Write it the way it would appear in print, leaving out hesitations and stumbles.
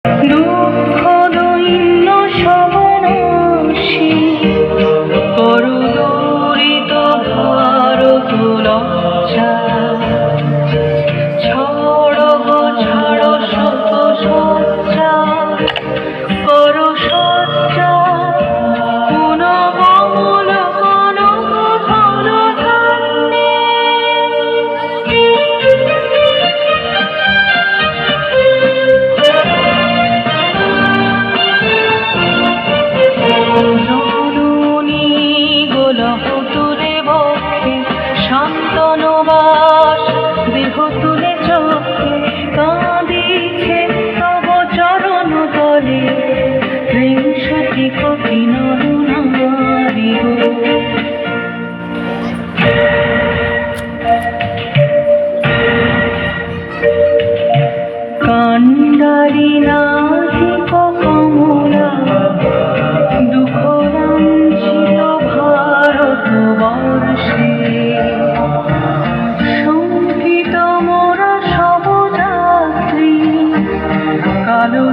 দুঃখ দৈন্য সবনাশী করুদরিত ভারত লজ্জা ছাড়ো গো ছাড়ো শত সজ্জা করো সজ্জা পুনঃবল কনক ধন ধান্যে জননী গোলহ তুলে বক্ষে শান্তনবাস দেহ তুলে চোখে কাঁদিছে তব চরণ তলে ত্রিংশতি কোটি নর নারী গো। কাণ্ডারি নাহিক কমলা দুঃখলাঞ্ছিত ভারতবর্ষে শঙ্কিত মোরা সব যাত্রী কালো